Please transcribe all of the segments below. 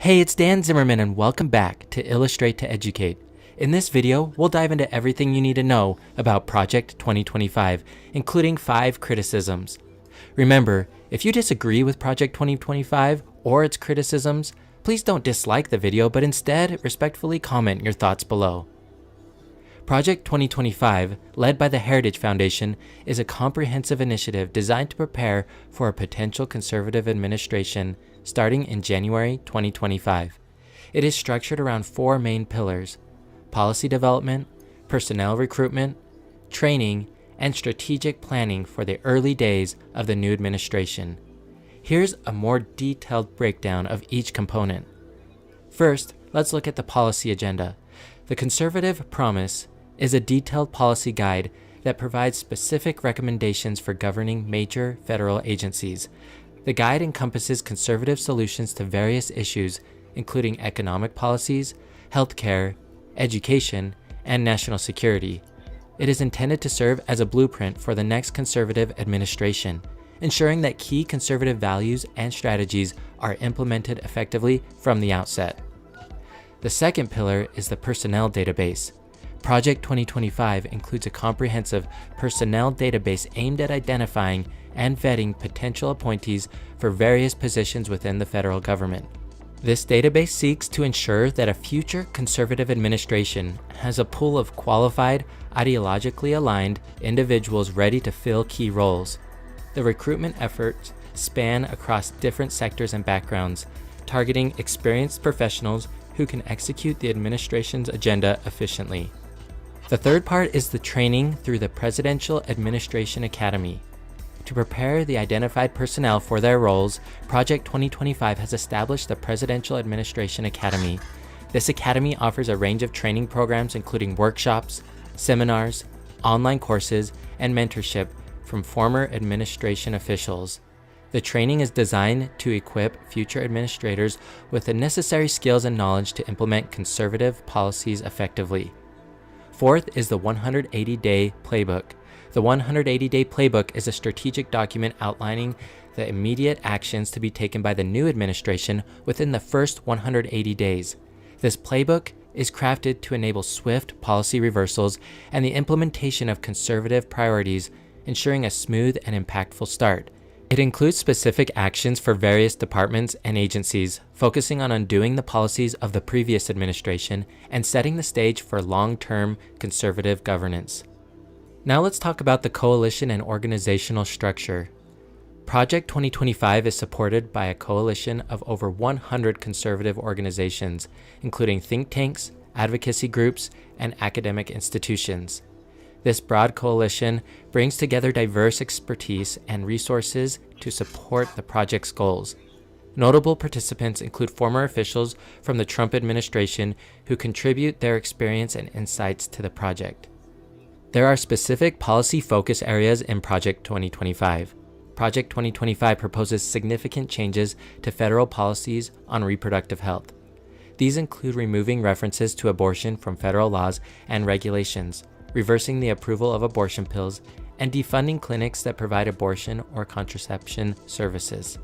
Hey, it's Dan Zimmerman and welcome back to Illustrate to Educate. In this video, we'll dive into everything you need to know about Project 2025, including 5 criticisms. Remember, if you disagree with Project 2025 or its criticisms, please don't dislike the video, but instead respectfully comment your thoughts below. Project 2025, led by the Heritage Foundation, is a comprehensive initiative designed to prepare for a potential conservative administration starting in January 2025. It is structured around 4 main pillars: policy development, personnel recruitment, training, and strategic planning for the early days of the new administration. Here's a more detailed breakdown of each component. First, let's look at the policy agenda. The Conservative Promise is a detailed policy guide that provides specific recommendations for governing major federal agencies. The guide encompasses conservative solutions to various issues, including economic policies, healthcare, education, and national security. It is intended to serve as a blueprint for the next conservative administration, ensuring that key conservative values and strategies are implemented effectively from the outset. The second pillar is the personnel database. Project 2025 includes a comprehensive personnel database aimed at identifying and vetting potential appointees for various positions within the federal government. This database seeks to ensure that a future conservative administration has a pool of qualified, ideologically aligned individuals ready to fill key roles. The recruitment efforts span across different sectors and backgrounds, targeting experienced professionals who can execute the administration's agenda efficiently. The third part is the training through the Presidential Administration Academy. To prepare the identified personnel for their roles, Project 2025 has established the Presidential Administration Academy. This academy offers a range of training programs including workshops, seminars, online courses, and mentorship from former administration officials. The training is designed to equip future administrators with the necessary skills and knowledge to implement conservative policies effectively. Fourth is the 180-day playbook. The 180-day playbook is a strategic document outlining the immediate actions to be taken by the new administration within the first 180 days. This playbook is crafted to enable swift policy reversals and the implementation of conservative priorities, ensuring a smooth and impactful start. It includes specific actions for various departments and agencies, focusing on undoing the policies of the previous administration and setting the stage for long-term conservative governance. Now let's talk about the coalition and organizational structure. Project 2025 is supported by a coalition of over 100 conservative organizations, including think tanks, advocacy groups, and academic institutions. This broad coalition brings together diverse expertise and resources to support the project's goals. Notable participants include former officials from the Trump administration who contribute their experience and insights to the project. There are specific policy focus areas in Project 2025. Project 2025 proposes significant changes to federal policies on reproductive health. These include removing references to abortion from federal laws and regulations, reversing the approval of abortion pills, and defunding clinics that provide abortion or contraception services.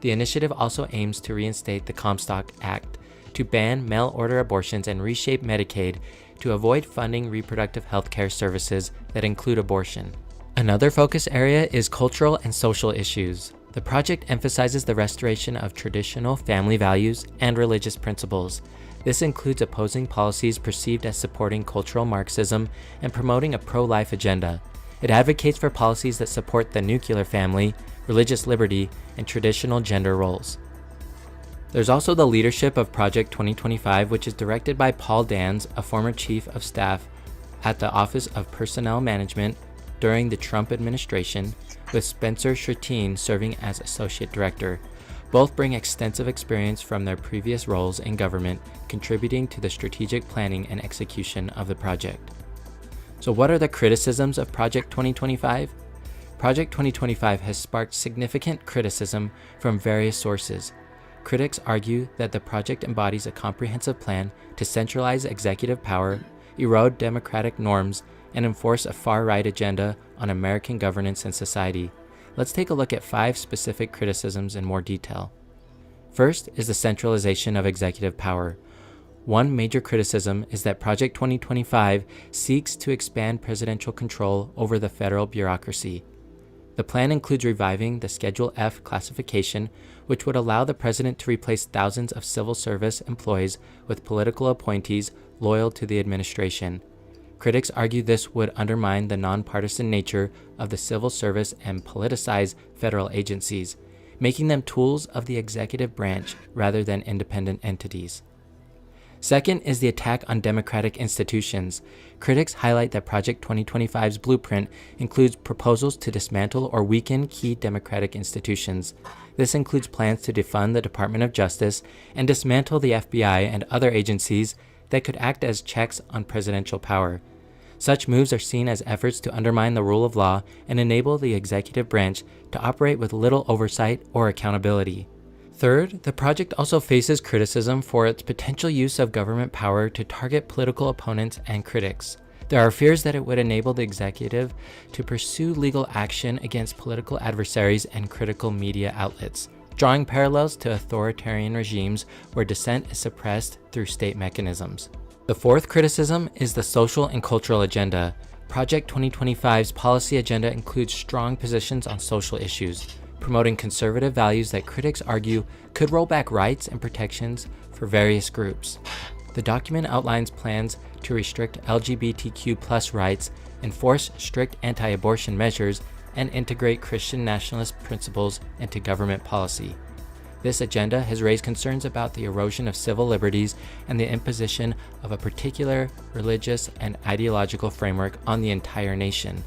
The initiative also aims to reinstate the Comstock Act to ban mail-order abortions and reshape Medicaid to avoid funding reproductive health care services that include abortion. Another focus area is cultural and social issues. The project emphasizes the restoration of traditional family values and religious principles. This includes opposing policies perceived as supporting cultural Marxism and promoting a pro-life agenda. It advocates for policies that support the nuclear family, religious liberty, and traditional gender roles. There's also the leadership of Project 2025, which is directed by Paul Dans, a former chief of staff at the Office of Personnel Management during the Trump administration, with Spencer Sherteen serving as associate director. Both bring extensive experience from their previous roles in government, contributing to the strategic planning and execution of the project. So what are the criticisms of Project 2025? Project 2025 has sparked significant criticism from various sources. Critics argue that the project embodies a comprehensive plan to centralize executive power, erode democratic norms, and enforce a far-right agenda on American governance and society. Let's take a look at 5 specific criticisms in more detail. First is the centralization of executive power. One major criticism is that Project 2025 seeks to expand presidential control over the federal bureaucracy. The plan includes reviving the Schedule F classification, which would allow the president to replace thousands of civil service employees with political appointees loyal to the administration. Critics argue this would undermine the nonpartisan nature of the civil service and politicize federal agencies, making them tools of the executive branch rather than independent entities. Second is the attack on democratic institutions. Critics highlight that Project 2025's blueprint includes proposals to dismantle or weaken key democratic institutions. This includes plans to defund the Department of Justice and dismantle the FBI and other agencies that could act as checks on presidential power. Such moves are seen as efforts to undermine the rule of law and enable the executive branch to operate with little oversight or accountability. Third, the project also faces criticism for its potential use of government power to target political opponents and critics. There are fears that it would enable the executive to pursue legal action against political adversaries and critical media outlets, drawing parallels to authoritarian regimes where dissent is suppressed through state mechanisms. The fourth criticism is the social and cultural agenda. Project 2025's policy agenda includes strong positions on social issues, promoting conservative values that critics argue could roll back rights and protections for various groups. The document outlines plans to restrict LGBTQ+ rights, enforce strict anti-abortion measures, and integrate Christian nationalist principles into government policy. This agenda has raised concerns about the erosion of civil liberties and the imposition of a particular religious and ideological framework on the entire nation.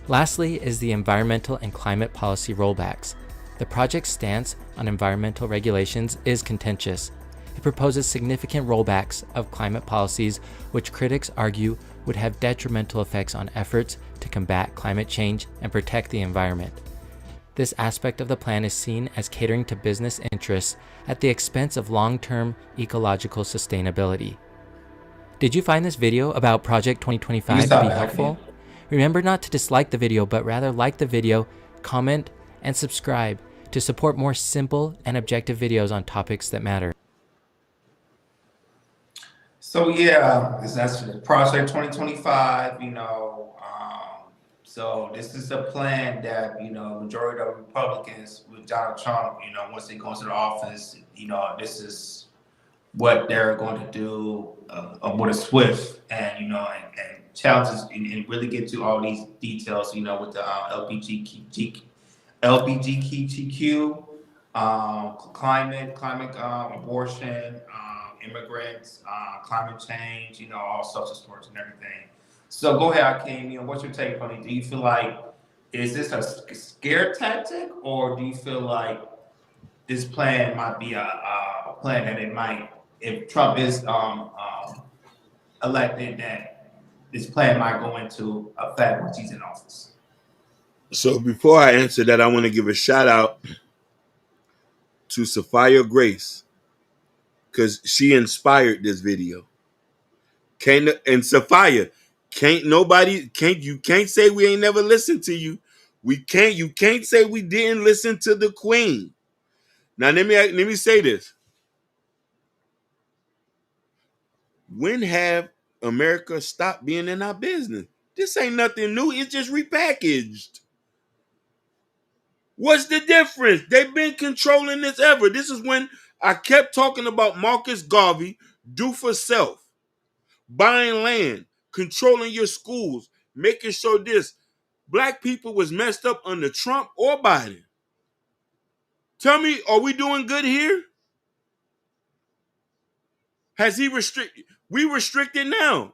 Lastly is the environmental and climate policy rollbacks. The project's stance on environmental regulations is contentious. It proposes significant rollbacks of climate policies, which critics argue would have detrimental effects on efforts to combat climate change and protect the environment. This aspect of the plan is seen as catering to business interests at the expense of long-term ecological sustainability. Did you find this video about Project 2025 to be helpful? Remember not to dislike the video, but rather like the video, comment, and subscribe to support more simple and objective videos on topics that matter. So yeah, that's Project 2025, so this is a plan that, majority of Republicans with Donald Trump, once they go into the office, this is what they're going to do with a swift and challenges and really get to all these details, with the LGBTQ, climate, abortion, immigrants, climate change, all sorts of stories and everything. So go ahead, Hakeem. What's your take on it? Do you feel like is this a scare tactic, or do you feel like this plan might be a plan that it might, if Trump is elected, that this plan might go into effect once he's in office? So before I answer that, I want to give a shout out to Sophia Grace, because she inspired this video. And Sophia, you can't say we ain't never listened to you. You can't say we didn't listen to the Queen. Now let me say this. When have America stopped being in our business? This ain't nothing new. It's just repackaged. What's the difference? They've been controlling this ever. This is when I kept talking about Marcus Garvey, do for self, buying land, controlling your schools, making sure this. Black people was messed up under Trump or Biden. Tell me, are we doing good here? Has he restricted? We restricted now.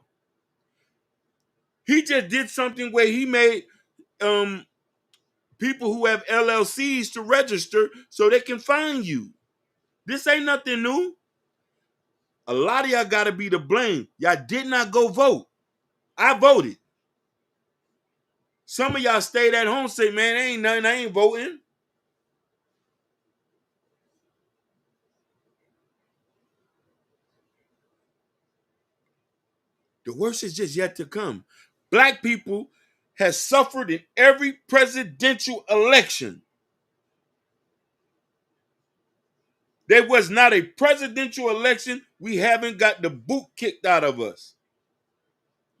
He just did something where he made people who have LLCs to register so they can find you. This ain't nothing new. A lot of y'all got to be to blame. Y'all did not go vote. I voted. Some of y'all stayed at home, say, man, ain't nothing, I ain't voting. The worst is just yet to come. Black people has suffered in every presidential election. There was not a presidential election. We haven't got the boot kicked out of us.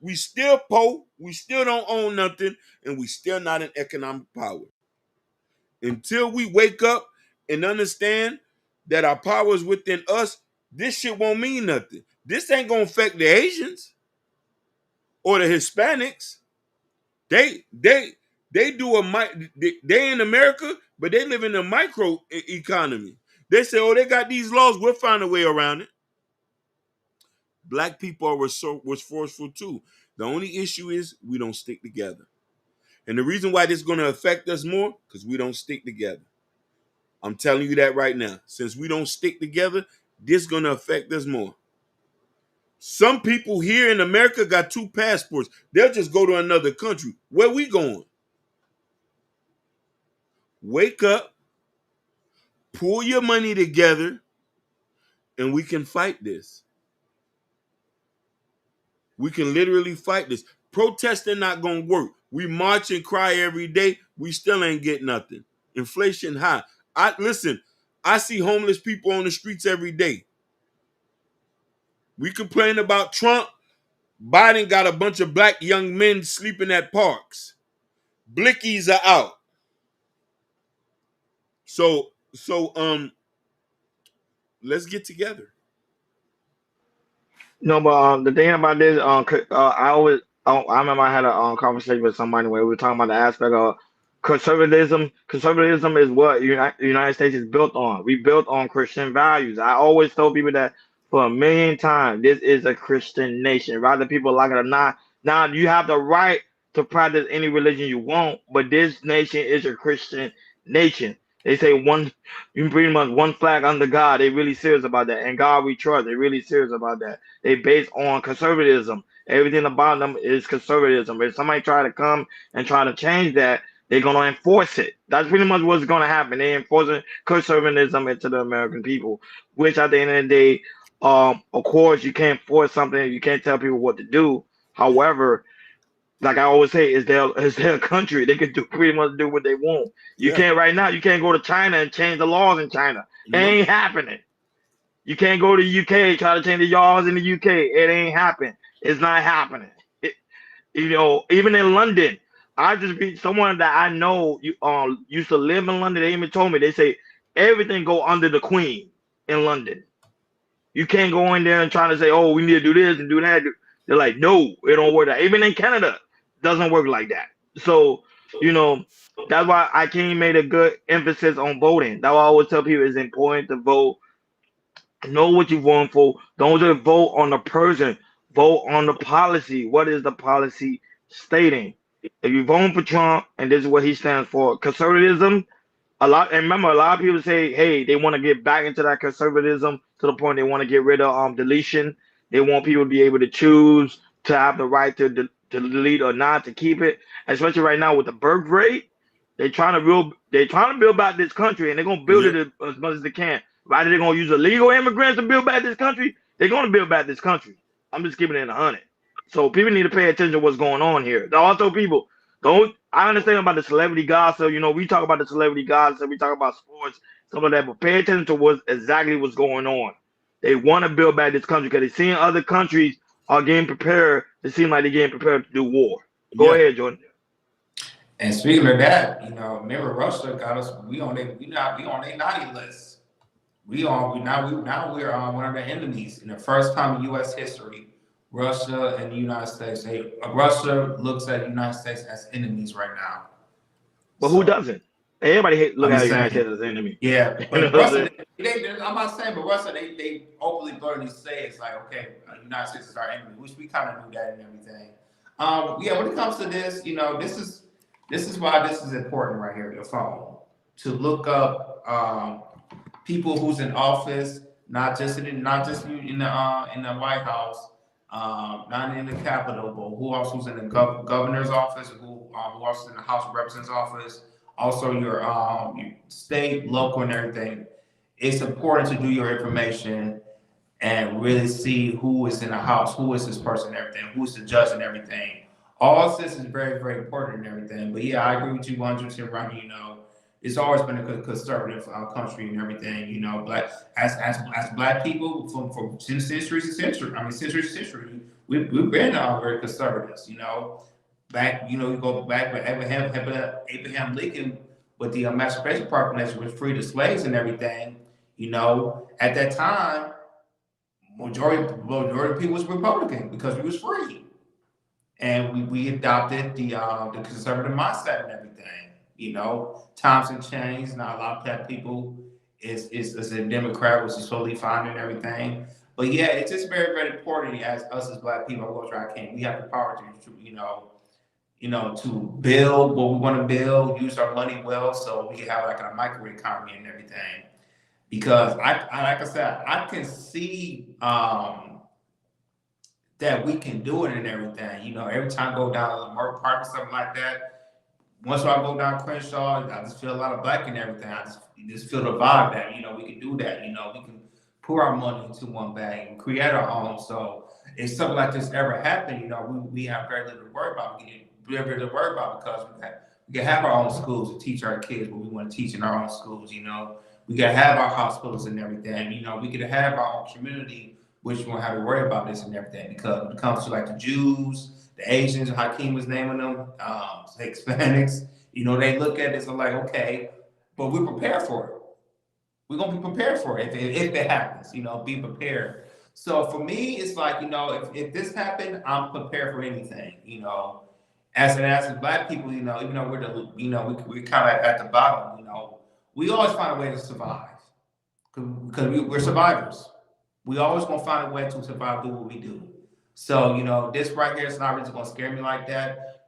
We still poor. We still don't own nothing. And we still not in economic power. Until we wake up and understand that our power is within us, this shit won't mean nothing. This ain't going to affect the Asians or the Hispanics. They do they in America, but they live in a micro economy. They say, oh, they got these laws, we'll find a way around it. Black people was forceful too. The only issue is we don't stick together. And the reason why this is going to affect us more, because we don't stick together. I'm telling you that right now. Since we don't stick together, this is going to affect us more. Some people here in America got 2 passports. They'll just go to another country. Where we going? Wake up, pull your money together, and we can fight this. We can literally fight this. Protesting not going to work. We march and cry every day. We still ain't get nothing. Inflation high. I see homeless people on the streets every day. We complain about Trump. Biden got a bunch of black young men sleeping at parks. Blickies are out. So let's get together. No, but the thing about this, I remember I had a conversation with somebody where we were talking about the aspect of conservatism. Conservatism is what the United States is built on. We built on Christian values. I always tell people that for a million times, this is a Christian nation, whether people like it or not. Now you have the right to practice any religion you want, but this nation is a Christian nation. They say you pretty much one flag under God. They really serious about that, and God we trust. They really serious about that. They based on conservatism. Everything about them is conservatism. If somebody try to come and try to change that, they're gonna enforce it. That's pretty much what's gonna happen. They enforcing conservatism into the American people, which at the end of the day, of course, you can't force something. You can't tell people what to do. However, like I always say, it's their country. They can pretty much do what they want. You Yeah. can't right now. You can't go to China and change the laws in China. It ain't happening. You can't go to UK, try to change the laws in the UK. It ain't happening. It's not happening. Even in London, I just be someone that I know used to live in London. They even told me, they say everything go under the Queen in London. You can't go in there and try to say, oh, we need to do this and do that. They're like, no, it don't work that. Even in Canada, doesn't work like that. So, that's why I King made a good emphasis on voting. That's why I always tell people it's important to vote. Know what you're voting for. Don't just vote on the person. Vote on the policy. What is the policy stating? If you're voting for Trump and this is what he stands for, conservatism, and remember, a lot of people say, hey, they want to get back into that conservatism to the point they want to get rid of deletion. They want people to be able to choose to have the right to delete or not, to keep it. Especially right now with the birth rate, they're trying to build back this country, and they're gonna build it as much as they can. Right? They're gonna use illegal immigrants to build back this country. They're gonna build back this country. I'm just keeping it in 100. So people need to pay attention to what's going on here. Also, people don't. I understand about the celebrity gossip. We talk about the celebrity gossip. We talk about sports, some of that. But pay attention to what's going on. They want to build back this country because they're seeing other countries are getting prepared. It seems like they're getting prepared to do war. Go ahead, Jordan. And speaking of that, remember Russia got us. We on their naughty list. We're one of their enemies. In the first time in U.S. history, Russia and the United States. Russia looks at the United States as enemies right now. But who doesn't? Everybody look at the United States as an enemy. Yeah, but Russia, I'm not saying, but Russia, they openly, bluntly say it's like, okay, the United States is our enemy, which we kind of knew that and everything. When it comes to this, this is why this is important right here, your phone, to look up people who's in office, not just in the White House, not in the Capitol, but who else was in the governor's office, who else is in the House of Representatives office, also your state, local, and everything. It's important to do your information and really see who is in the House, who is this person and everything, who's the judge and everything. All of this is very, very important and everything. But yeah, I agree with you 100%, Ronnie. it's always been a conservative country and everything, you know. But as black people from centuries and centuries, I mean centuries and centuries, we've been very conservatives, you know. Back, you know, you go back with Abraham Lincoln with the Emancipation Proclamation, which freed the slaves and everything. You know, at that time, majority of people was Republican because we was free, and we adopted the conservative mindset and everything. You know, times have changed. Now a lot of black people is a Democrat, which is totally fine and everything. But yeah, it's just very very important as us as black people. I will try can. We have the power to to build what we want to build, use our money well, so we can have like a micro economy and everything. Because I like I said, I can see that we can do it and everything. You know, every time I go down to the Merck Park or something like that, once I go down Crenshaw, I just feel a lot of black and everything. I just feel the vibe that, you know, we can do that. You know, we can pour our money into one bag and create our own. So if something like this ever happened, you know, we have very little to worry about. We get very little to worry about because we can have our own schools to teach our kids what we want to teach in our own schools, you know. We can have our hospitals and everything, you know, we can have our own community, which we won't have to worry about this and everything. Because when it comes to like the Jews, the Asians, Hakeem was naming them, the Hispanics, you know, they look at this and like, okay, but we're prepared for it. We're gonna be prepared for it if it happens, you know, be prepared. So for me, it's like, you know, if this happened, I'm prepared for anything, you know. As black people, you know, even though we're kind of at the bottom, you know, we always find a way to survive because we're survivors. We always gonna find a way to survive, do what we do. So, you know, this right here is not really gonna scare me like that.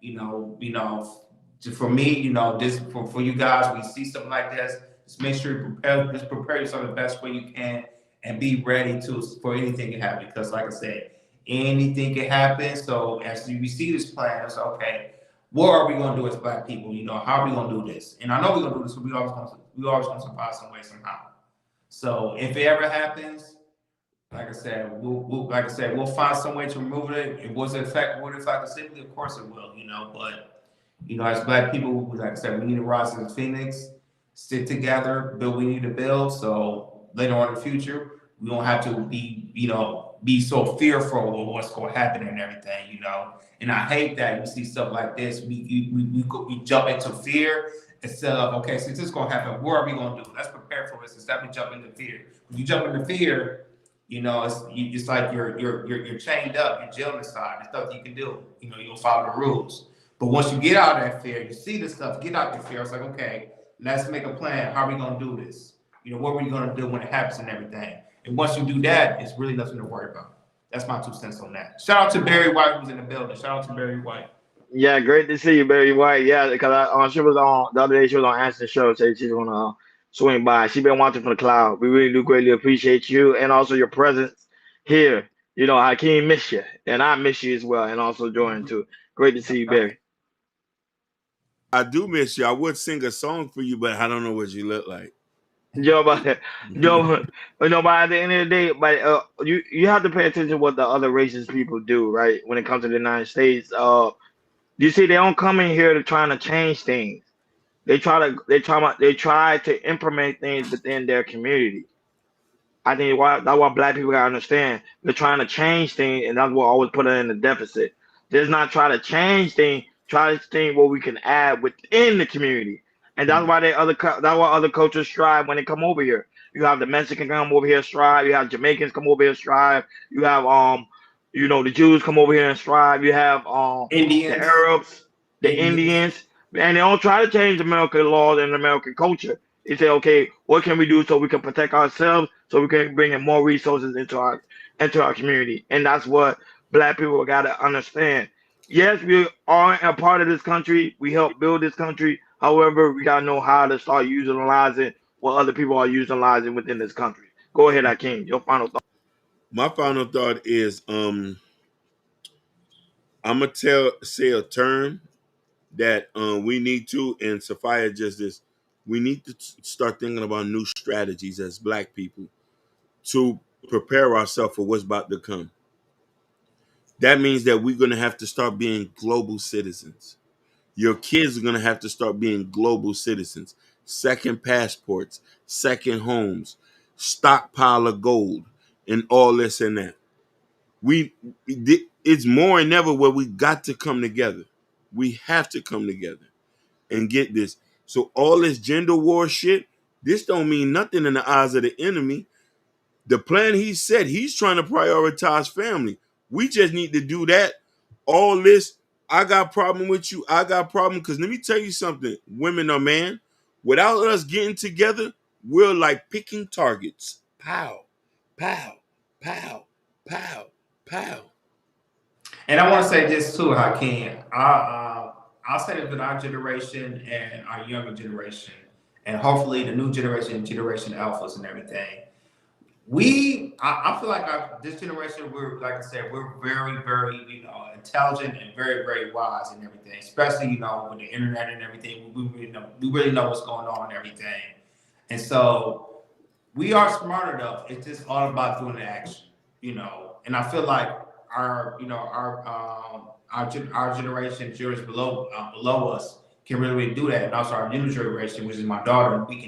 For me, you know, this for you guys, when you see something like this, just make sure you prepare yourself the best way you can and be ready to for anything to happen. Because like I said, anything can happen. So as you see this plan, it's okay. What are we gonna do as black people? You know, how are we gonna do this? And I know we're gonna do this, but we always gonna survive some way somehow. So if it ever happens, like I said, we'll find some way to remove it. It was affect would affect the city, of course it will, you know, but you know, as black people, like I said, we need to rise as a phoenix, stick together, build what we need to build. So later on in the future, we don't have to be so fearful of what's going to happen and everything, you know. And I hate that we see stuff like this. We jump into fear instead of, okay, since this is going to happen, what are we going to do? Let's prepare for this instead of jumping into fear. When you jump into fear, you know, it's like you're chained up, you're jailed inside. There's stuff you can do. You know, you'll follow the rules. But once you get out of that fear, you see this stuff, get out the fear. It's like, okay, let's make a plan. How are we gonna do this? You know, what are we gonna do when it happens and everything? And once you do that, it's really nothing to worry about. That's my 2 cents on that. Shout out to Barry White who's in the building. Shout out to Barry White. Yeah, great to see you, Barry White. Yeah, because she was on the other day. She was on Answer the Show. Said she's gonna swing by. She been watching from the cloud. We really do greatly appreciate you and also your presence here. You know, Hakeem miss you, and I miss you as well, and also Jordan too. Great to see you, Barry. I do miss you. I would sing a song for you, but I don't know what you look like. Yo, but yo, but no, but at the end of the day, but you have to pay attention to what the other racist people do, right? When it comes to the United States, you see, they don't come in here to trying to change things. They try to implement things within their community. I think that's why black people gotta understand. They're trying to change things, and that's what always put it in the deficit. Just not try to change things. Try to think what we can add within the community, and that's why that's why other cultures strive when they come over here. You have the Mexican come over here strive. You have Jamaicans come over here strive. You have the Jews come over here and strive. You have the Indians. Arabs, the Indians. Indians, and they don't try to change American laws and American culture. They say, okay, what can we do so we can protect ourselves, so we can bring in more resources into our community, and that's what black people got to understand. Yes, we are a part of this country. We help build this country. However, we gotta know how to start utilizing what other people are utilizing within this country. Go ahead, Akeem. Your final thought. My final thought is I'm gonna say a term that we need to, and Sophia just this. We need to start thinking about new strategies as black people to prepare ourselves for what's about to come. That means that we're gonna have to start being global citizens. Your kids are gonna have to start being global citizens. second passports, second homes, stockpile of gold, and all this and that. It's more than ever where we got to come together. We have to come together and get this. So all this gender war shit, this don't mean nothing in the eyes of the enemy. The plan he said, he's trying to prioritize family. We just need to do that. All this, I got problem with you, I got problem, because let me tell you something, women or man, without us getting together, we're like picking targets. Pow, pow, pow, pow, pow. And I want to say this too, Hakeem. I'll say that with our generation and our younger generation, and hopefully the new generation, Generation Alphas and everything. I feel like this generation, we're, like I said, we're very, very, intelligent and very, very wise and everything. Especially, with the internet and everything, we really know what's going on and everything. And so we are smart enough. It's just all about doing the action, And I feel like our generation below us can really do that, and also our new generation, which is my daughter, we can